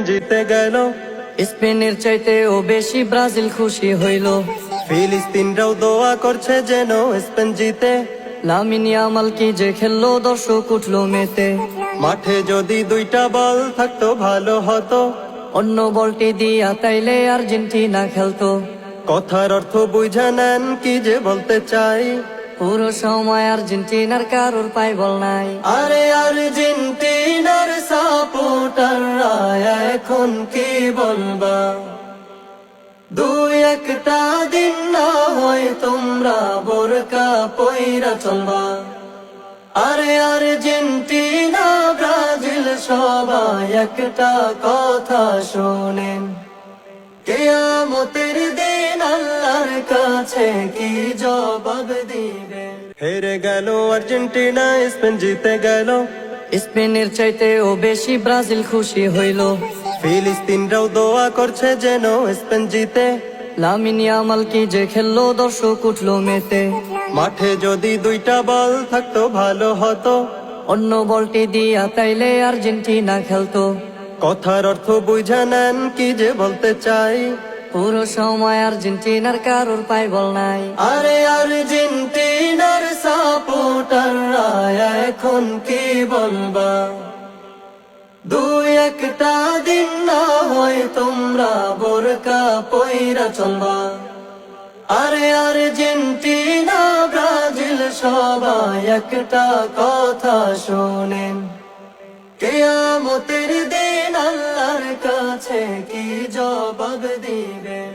জিতে গেল, স্পেনের চাইতেও বেশি ব্রাজিল খুশি হইল। ফিলিস্তিনরাও দোয়া করছে যেন স্পেন জিতে। লামিন ইয়ামাল কি যে খেললো, দর্শক উঠলো মেতে। মাঠে যদি দুইটা বল থাকতো ভালো হতো, অন্য বলটি দিয়া তাইলে আর্জেন্টিনা খেলতো। কথার অর্থ বুঝে নেন কি যে বলতে চাই। পুরো সময় আর্জেন্টিনার কারোর পায় বল নাই। আরে আর্জেন্টিনার সাপোর্টাররা এখন কি বলবা, দুই একটা দিন না হয় তোমরা বোরকা পইরা চলবা। আরে আর্জেন্টিনা ব্রাজিল সবাই একটা কথা শোনেন, কিয়ামতের দিন আল্লাহর কাছে কি জবাব দিবেন। হেরে গেল আর্জেন্টিনা, স্পেন জিতে গেল, স্পেনের চাইতেও বেশি ব্রাজিল খুশি হইল। ফিলিস্তিনরাও দোয়া করছে যেন স্পেন জিতে। লামিন ইয়ামাল কি যে খেললো, দর্শক উঠলো মেতে। মাঠে যদি দুইটা বল থাকতো ভালো হতো, অন্য বলটি দিয়া তাইলে আর্জেন্টিনা খেলতো। কথার অর্থ বুঝে নেন কি যে বলতে চাই। পুরো সময় আর্জেন্টিনার কারোর পায় বল নাই। আরে আর্জেন্টিনার সাপোর্টাররা এখন কি বলবা, দুই একটা দিন না হয় তোমরা বোরকা পইরা চলবা। আরে আর্জেন্টিনা ব্রাজিল সবাই একটা কথা শোনেন, কিয়ামতের দিন আল্লাহর কাছে কি জবাব দিবেন।